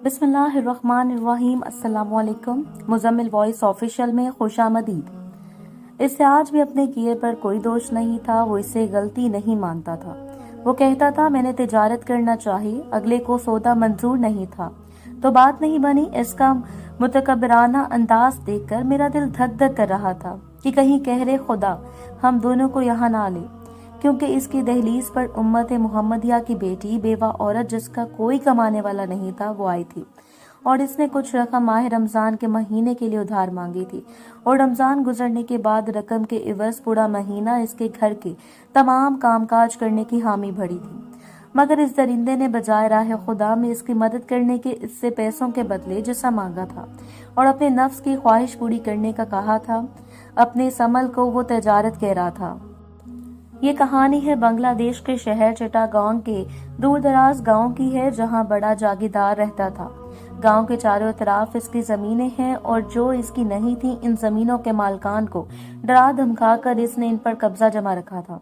बिस्मिल्लाहिर्रहमानिर्रहीम। अस्सलामुअलैकुम। Muzammil voice official में खुशामदीद। इससे आज भी अपने किए पर कोई दोष नहीं था। वो इससे गलती नहीं मानता था। वो कहता था मैंने तिजारत करना चाहिए, अगले को सौदा मंजूर नहीं था। तो बात नहीं बनी। इसका मुतकब्बिराना अंदाज देखकर मेरा दिल धक धक कर रहा था कि कहीं कहरे खुदा हम दोनों को यहाँ ना ले, क्योंकि इसकी दहलीज पर उम्मत मुहम्मदिया की बेटी बेवा औरत जिसका कोई कमाने वाला नहीं था वो आई थी और इसने कुछ रकम माह रमजान के महीने के लिए उधार मांगी थी और रमजान गुजरने के बाद रकम के इवज पूरा महीना इसके घर के तमाम कामकाज करने की हामी भरी थी। मगर इस दरिंदे ने बजाय राह खुदा में इसकी मदद करने के इससे पैसों के बदले जिस्म मांगा था और अपने नफ्स की ख्वाहिश पूरी करने का कहा था। अपने इस अमल को वो तजारत कह रहा था। ये कहानी है बांग्लादेश के शहर चिटागांग के दूर दराज गाँव की है, जहाँ बड़ा जागीरदार रहता था। गांव के चारों तरफ इसकी जमीनें हैं और जो इसकी नहीं थी, इन जमीनों के मालकान को डरा धमका कर इसने इन पर कब्जा जमा रखा था।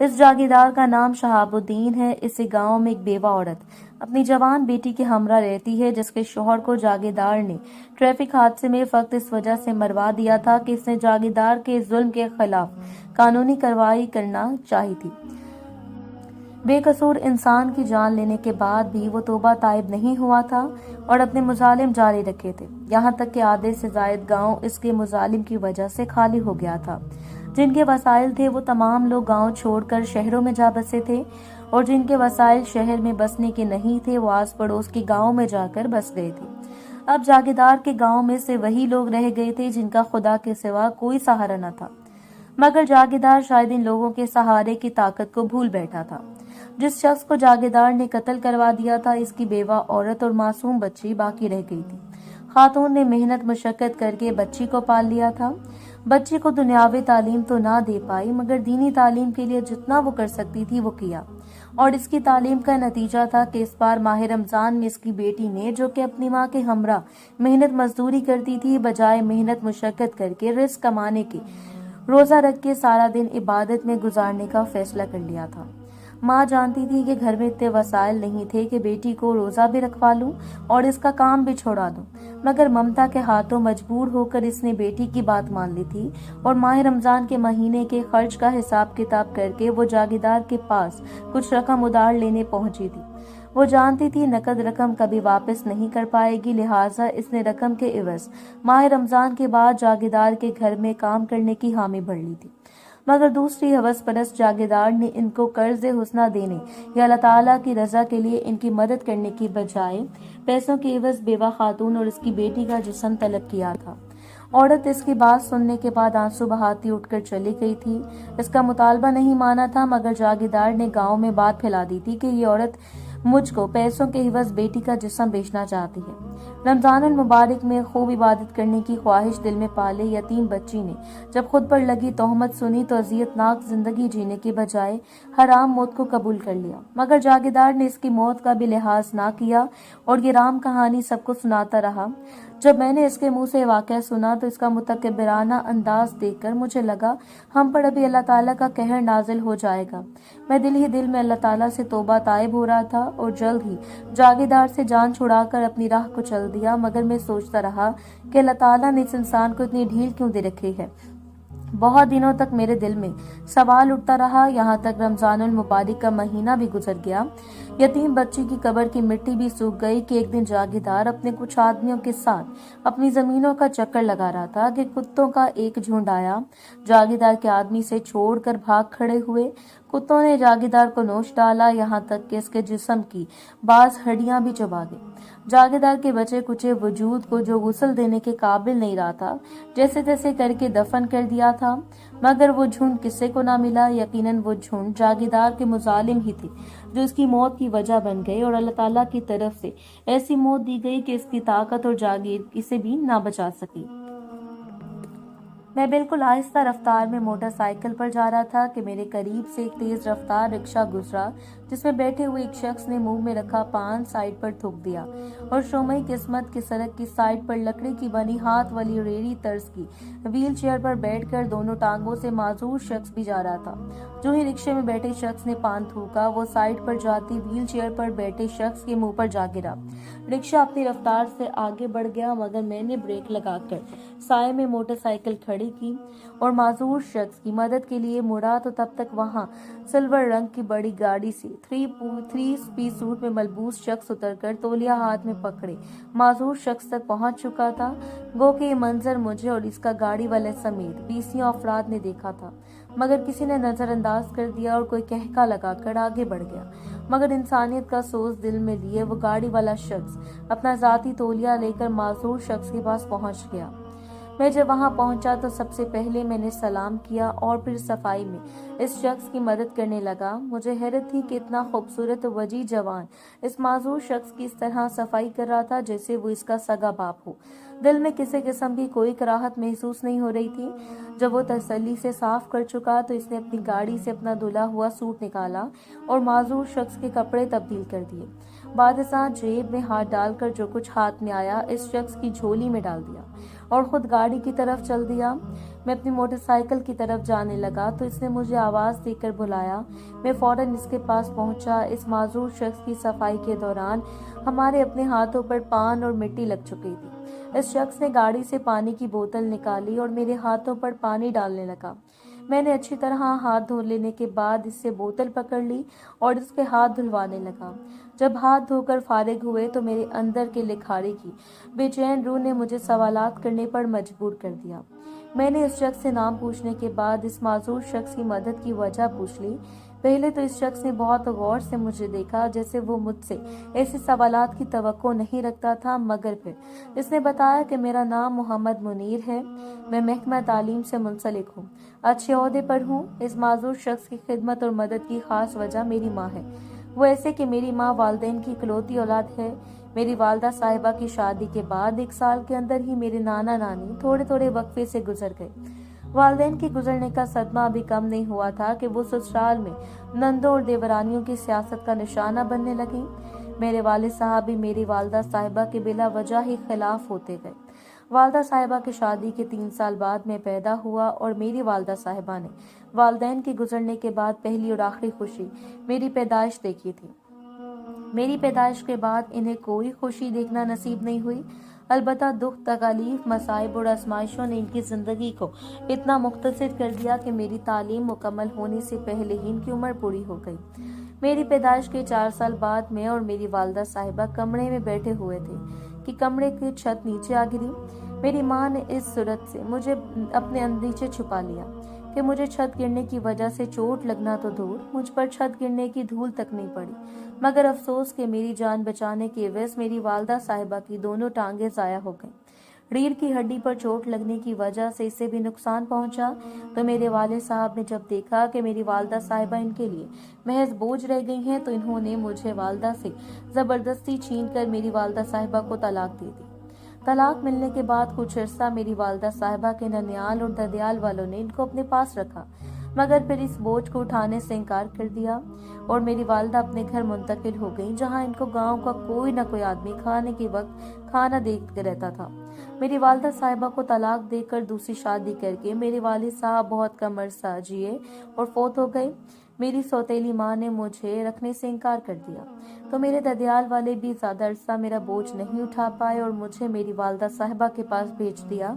इस जागीरदार का नाम शहाबुद्दीन है। इसी गांव में एक बेवा औरत अपनी जवान बेटी के हमरा रहती है, जिसके शौहर को जागीरदार ने ट्रैफिक हादसे में फक्त इस वजह से मरवा दिया था कि इसने जागीरदार के जुल्म के खिलाफ कानूनी कार्रवाई करना चाही थी। बेकसूर इंसान की जान लेने के बाद भी वो तौबा ताइब नहीं हुआ था और अपने मुजालिम जारी रखे थे। यहाँ तक कि आधे से जायद गांव इसके मुजालिम की वजह से खाली हो गया था। जिनके वसाइल थे वो तमाम लोग गांव छोड़कर शहरों में जा बसे थे और जिनके वसाइल शहर में बसने के नहीं थे वो आस पड़ोस के गाँव में जाकर बस गए थे। अब जागीरदार के गाँव में से वही लोग रह गए थे जिनका खुदा के सिवा कोई सहारा न था। मगर जागीरदार शायद इन लोगों के सहारे की ताकत को भूल बैठा था। जिस शख्स को जागीरदार ने कत्ल करवा दिया था, इसकी बेवा औरत और मासूम बच्ची बाकी रह गई थी। खातून ने मेहनत मशक्कत करके बच्ची को पाल लिया था। बच्ची को दुनियावी तालीम तो ना दे पाई, मगर दीनी तालीम के लिए जितना वो कर सकती थी वो किया और इसकी तालीम का नतीजा था कि इस बार माह रमजान में इसकी बेटी ने, जो कि अपनी माँ के हमरा मेहनत मजदूरी करती थी, बजाय मेहनत मशक्कत करके रिस्क कमाने के रोजा रख के सारा दिन इबादत में गुजारने का फैसला कर लिया था। माँ जानती थी कि घर में इतने वसाइल नहीं थे कि बेटी को रोजा भी रखवा लूं और इसका काम भी छोड़ा दूं, मगर ममता के हाथों मजबूर होकर इसने बेटी की बात मान ली थी और माह रमजान के महीने के खर्च का हिसाब किताब करके वो जागीरदार के पास कुछ रकम उधार लेने पहुंची थी। वो जानती थी नकद रकम कभी वापस नहीं कर पाएगी, लिहाजा इसने रकम के इवज माह रमजान के बाद जागीरदार के घर में काम करने की हामी भर ली थी। मगर दूसरी हवस परस्त जागीरदार ने इनको कर्ज हुस्ना देने या अल्लाह ताला की रजा के लिए इनकी मदद करने की बजाय पैसों के एवज बेवा खातून और इसकी बेटी का जिस्म तलब किया था। औरत इसकी बात सुनने के बाद आंसू बहाती उठकर चली गई थी। इसका मुतालबा नहीं माना था, मगर जागीरदार ने गांव में बात फैला दी थी कि ये औरत मुझको पैसों के हिवज बेटी का जिस्म बेचना चाहती है। रमजानुल मुबारक में खूब इबादत करने की ख्वाहिश दिल में पाले यतीम बच्ची ने जब खुद पर लगी तोहमत सुनी तो अजियतनाक जिंदगी जीने के बजाय हराम मौत को कबूल कर लिया। मगर जागीरदार ने इसकी मौत का भी लिहाज ना किया और ये राम कहानी सबको सुनाता रहा। जब मैंने इसके मुंह से वाकया सुना तो इसका मुतकब्बिराना अंदाज देखकर मुझे लगा हम पर अभी अल्लाह ताला का कहर नाजिल हो जाएगा। मैं दिल ही दिल में अल्लाह ताला से तौबा ताइब हो रहा था और जल्द ही जागीरदार से जान छुड़ाकर अपनी राह को चल दिया। मगर मैं सोचता रहा कि अल्लाह ताला ने इस इंसान को इतनी ढील क्यों दे रखी है। बहुत दिनों तक मेरे दिल में सवाल उठता रहा। यहाँ तक रमजानुल मुबारक का महीना भी गुजर गया, यतीम बच्ची की कब्र की मिट्टी भी सूख गई कि एक दिन जागीरदार अपने कुछ आदमियों के साथ अपनी जमीनों का चक्कर लगा रहा था कि कुत्तों का एक झुंड आया। जागीरदार के आदमी से छोड़कर भाग खड़े हुए। कुत्तों ने जागीरदार को नोच डाला, यहाँ तक कि इसके जिस्म की बाज हड्डियां भी चबा गई। जागीरदार के बचे कुचे वजूद को, जो गुस्ल देने के काबिल नहीं रहा था, जैसे तैसे करके दफन कर दिया था। मगर वो झुंड किसी को ना मिला। यकीनन वो झुंड जागीरदार के मुजालिम ही थे जो इसकी मौत की वजह बन गए और अल्लाह ताला की तरफ से ऐसी मौत दी गई कि इसकी ताकत और जागीर इसे भी ना बचा सकी। मैं बिल्कुल आहिस्ता रफ्तार में मोटरसाइकिल पर जा रहा था कि मेरे करीब से एक तेज रफ्तार रिक्शा गुजरा जिसमें बैठे हुए एक शख्स ने मुंह में रखा पान साइड पर थूक दिया और शोमई किस्मत की सड़क की साइड पर लकड़ी की बनी हाथ वाली रेड़ी तर्ज की व्हील चेयर पर बैठकर दोनों टांगों से माजूर शख्स भी जा रहा था। जो ही रिक्शे में बैठे शख्स ने पान थूका, वो साइड पर जाती व्हील चेयर पर बैठे शख्स के मुंह पर जा गिरा। रिक्शा अपनी रफ्तार से आगे बढ़ गया, मगर मैंने ब्रेक लगाकर साए में मोटरसाइकिल खड़ी की और माजूर शख्स की मदद के लिए मुड़ा तो तब तक वहां सिल्वर रंग की बड़ी गाड़ी से थ्री पीस सूट में मलबूस शख्स उतरकर तौलिया हाथ में पकड़े माजूर शख्स तक पहुंच चुका था। गो के ये मंजर मुझे और इसका गाड़ी वाले समेत 20 अफराद ने देखा था, मगर किसी ने नजरअंदाज कर दिया और कोई कहका लगाकर आगे बढ़ गया। मगर इंसानियत का सोच दिल में लिए वो गाड़ी वाला शख्स अपना जाती तौलिया लेकर माजूर शख्स के पास पहुंच गया। मैं जब वहां पहुंचा तो सबसे पहले मैंने सलाम किया और फिर सफाई में इस शख्स की मदद करने लगा। मुझे हैरत थी कि इतना खूबसूरत वजी जवान इस माजूर शख्स की इस तरह सफाई कर रहा था जैसे वो इसका सगा बाप हो। दिल में किसी किस्म की कोई कराहत महसूस नहीं हो रही थी। जब वो तसल्ली से साफ कर चुका तो इसने अपनी गाड़ी से अपना धुला हुआ सूट निकाला और माजूर शख्स के कपड़े तब्दील कर दिए। बादशाह जेब में हाथ डालकर जो कुछ हाथ में आया इस शख्स की झोली में डाल दिया और खुद गाड़ी की तरफ चल दिया। मैं अपनी मोटरसाइकिल की तरफ जाने लगा तो इसने मुझे आवाज देकर बुलाया। मैं फौरन इसके पास पहुंचा। इस माजूर शख्स की सफाई के दौरान हमारे अपने हाथों पर पान और मिट्टी लग चुकी थी। इस शख्स ने गाड़ी से पानी की बोतल निकाली और मेरे हाथों पर पानी डालने लगा। मैंने अच्छी तरह हाथ धो लेने के बाद इससे बोतल पकड़ ली और इसके हाथ धुलवाने लगा। जब हाथ धोकर फारिग हुए तो मेरे अंदर के लिखारी की बेचैन रूह ने मुझे सवालात करने पर मजबूर कर दिया। मैंने इस शख्स से नाम पूछने के बाद इस माजूर शख्स की मदद की वजह पूछ ली। पहले तो इस शख्स ने बहुत गौर से मुझे देखा, जैसे वो मुझसे ऐसे सवालात की तवक्को नहीं रखता था, मगर फिर इसने बताया कि मेरा नाम मोहम्मद मुनीर है, मैं महकमा तालीम से मुंसलिक हूँ, अच्छे ओहदे पर हूँ। इस माजूर शख्स की खिदमत और मदद की खास वजह मेरी माँ है। वो ऐसे कि मेरी माँ वालिदैन की इकलौती औलाद है। मेरी वालदा साहिबा की शादी के बाद 1 साल के अंदर ही मेरे नाना नानी थोड़े थोड़े वक्फे से गुजर गए। वालिदैन के गुजरने का सदमा अभी कम नहीं हुआ था कि वो ससुराल में नंदों और देवरानियों की सियासत का निशाना बनने लगी। मेरे वालिद साहब भी मेरी वालदा साहिबा के बिला वजह ही खिलाफ होते गए। वालदा साहिबा की शादी के 3 साल बाद मैं पैदा हुआ और मेरी वालदा साहिबा ने वालिदैन के गुजरने के बाद पहली और आखिरी खुशी मेरी पैदाइश देखी थी। मेरी पैदाइश के बाद इन्हें कोई खुशी देखना नसीब नहीं हुई। अलबत्ता दुख, तकालीफ, मसाइब और आजमाइशों ने इनकी जिंदगी को इतना मुख्तसर कर दिया कि मेरी तालीम मुकम्मल होने से पहले ही इनकी उम्र पूरी हो गई। मेरी पैदाइश के 4 साल बाद मैं और मेरी वालदा साहिबा कमरे में बैठे हुए थे कि कमरे की छत नीचे आ गिरी। मेरी माँ ने इस सूरत से मुझे अपने नीचे छुपा लिया कि मुझे छत गिरने की वजह से चोट लगना तो दूर, मुझ पर छत गिरने की धूल तक नहीं पड़ी। मगर अफसोस कि मेरी जान बचाने के एवज मेरी वालदा साहिबा की दोनों टांगें जाया हो गईं। रीढ़ की हड्डी पर चोट लगने की वजह से इसे भी नुकसान पहुंचा। तो मेरे वालिद साहब ने जब देखा कि मेरी वालदा साहिबा इनके लिए महज बोझ रह गई हैं, तो इन्होंने मुझे वालदा से जबरदस्ती छीनकर मेरी वालदा साहिबा को तलाक दे दी। तलाक मिलने के बाद कुछ अर्सा मेरी वालदा साहिबा के ननियाल और ददियाल वालों ने इनको अपने पास रखा, मगर फिर इस बोझ को उठाने से इनकार कर दिया और मेरी वालदा अपने घर मुंतकिल हो गई, जहां इनको गांव का कोई न कोई आदमी खाने के वक्त खाना देते रहता था। मेरी वालदा साहिबा को तलाक देकर दूसरी शादी करके मेरे वालिद साहब बहुत कम अरसा जिए और फौत हो गए। मेरी सौतेली माँ ने मुझे रखने से इनकार कर दिया, तो मेरे ददियाल वाले भी ज्यादा अरसा मेरा बोझ नहीं उठा पाए और मुझे मेरी वालदा साहिबा के पास भेज दिया।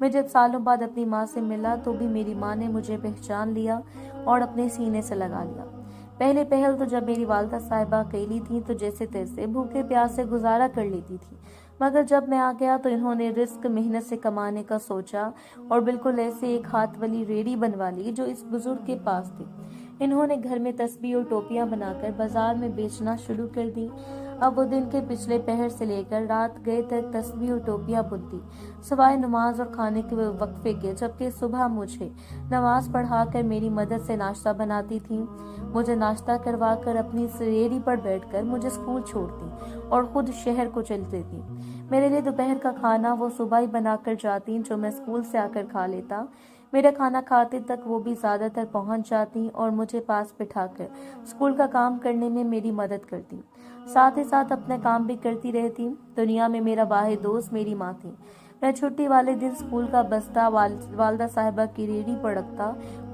मैं जब सालों बाद अपनी माँ से मिला तो भी मेरी माँ ने मुझे पहचान लिया और अपने सीने से लगा लिया। पहले पहल तो जब मेरी वालदा साहिबा अकेली थी तो जैसे तैसे भूखे प्यासे गुजारा कर लेती थी, मगर जब मैं आ गया तो इन्होंने रिस्क मेहनत से कमाने का सोचा और बिल्कुल ऐसे एक हाथ वाली रेडी बनवा ली जो इस बुजुर्ग के पास थी। इन्होंने घर में तस्बीह और टोपियां बनाकर बाजार में बेचना शुरू कर दी। अब वो दिन के पिछले पहर से लेकर रात गए तक तस्बीह और टोपियां बुनती, सवाए नमाज और खाने के वक्फे के, जबकि सुबह मुझे नमाज पढ़ाकर मेरी मदद से नाश्ता बनाती थी। मुझे नाश्ता करवाकर अपनी रेहड़ी पर बैठकर मुझे स्कूल छोड़ती और खुद शहर को चल देती। मेरे लिए दोपहर का खाना वो सुबह ही बनाकर जाती, जो मैं स्कूल से आकर खा लेता। मेरा खाना खाते तक वो भी ज्यादातर पहुंच जाती और मुझे पास बिठाकर स्कूल का काम करने में मेरी मदद करती। साथ ही साथ अपना काम भी करती रहती। दुनिया में मेरा वाहिद दोस्त मेरी माँ थी। मैं छुट्टी वाले दिन स्कूल का बस्ता वालदा साहिबा की रेहड़ी पर रखता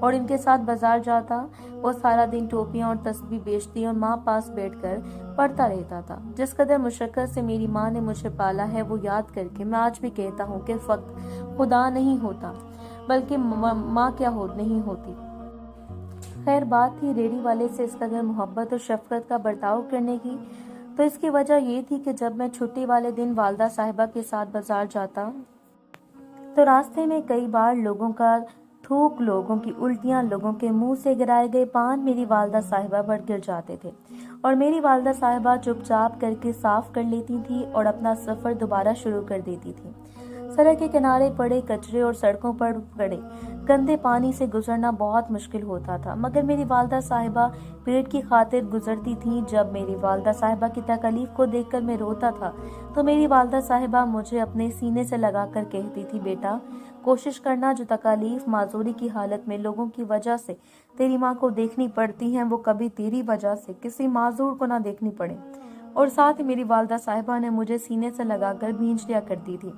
और इनके साथ बाजार जाता। वो सारा दिन टोपियां और तस्बीह बेचती और माँ पास बैठकर पढ़ता रहता था। जिस कदर मुशक्कत से मेरी माँ ने मुझे पाला है वो याद करके मैं आज भी कहता हूँ कि फक्त खुदा नहीं होता बल्कि माँ क्या नहीं होती। खैर, बात थी रेहड़ी वाले से इस कदर मोहब्बत और शफकत का बर्ताव करने की, तो इसकी वजह ये थी कि जब मैं छुट्टी वाले दिन वालदा साहिबा के साथ बाजार जाता तो रास्ते में कई बार लोगों का थूक, लोगों की उल्टियां, लोगों के मुंह से गिराए गए पान मेरी वालदा साहिबा पर गिर जाते थे और मेरी वालदा साहिबा चुपचाप करके साफ कर लेती थी और अपना सफर दोबारा शुरू कर देती थी। सड़क के किनारे पड़े कचरे और सड़कों पर पड़े गंदे पानी से गुजरना बहुत मुश्किल होता था, मगर मेरी वालदा साहिबा पेट की खातिर गुजरती थी। जब मेरी वालदा साहिबा की तकलीफ को देखकर मैं रोता था तो मेरी वालदा साहिबा मुझे अपने सीने से लगाकर कहती थी, बेटा कोशिश करना जो तकलीफ माजूरी की हालत में लोगों की वजह से तेरी माँ को देखनी पड़ती हैं वो कभी तेरी वजह से किसी माजूर को ना देखनी पड़े। और साथ ही मेरी वालदा साहिबा ने मुझे सीने से लगाकर भींच दिया करती थी।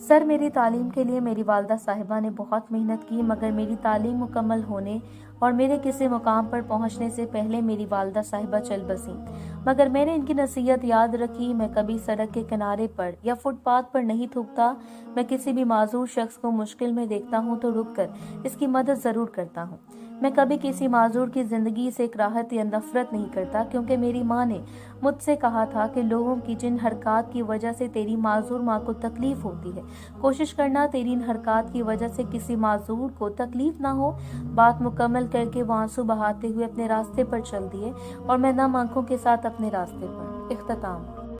सर, मेरी तालीम के लिए मेरी वालदा साहिबा ने बहुत मेहनत की, मगर मेरी तालीम मुकम्मल होने और मेरे किसी मुकाम पर पहुंचने से पहले मेरी वालदा साहिबा चल बसी। मगर मैंने इनकी नसीहत याद रखी। मैं कभी सड़क के किनारे पर या फुटपाथ पर नहीं थूकता। मैं किसी भी माजूर शख्स को मुश्किल में देखता हूँ तो रुककर इसकी मदद जरूर करता हूँ। मैं कभी किसी माजूर की जिंदगी से कराहत या नफरत नहीं करता, क्योंकि मेरी माँ ने मुझसे कहा था कि लोगों की जिन हरकत की वजह से तेरी माजूर माँ को तकलीफ होती है, कोशिश करना तेरी इन हरकत की वजह से किसी माजूर को तकलीफ ना हो। बात मुकम्मल करके वो आंसू बहाते हुए अपने रास्ते पर चल दिए और मैं नम आंखों के साथ अपने रास्ते पर। इख्तिताम।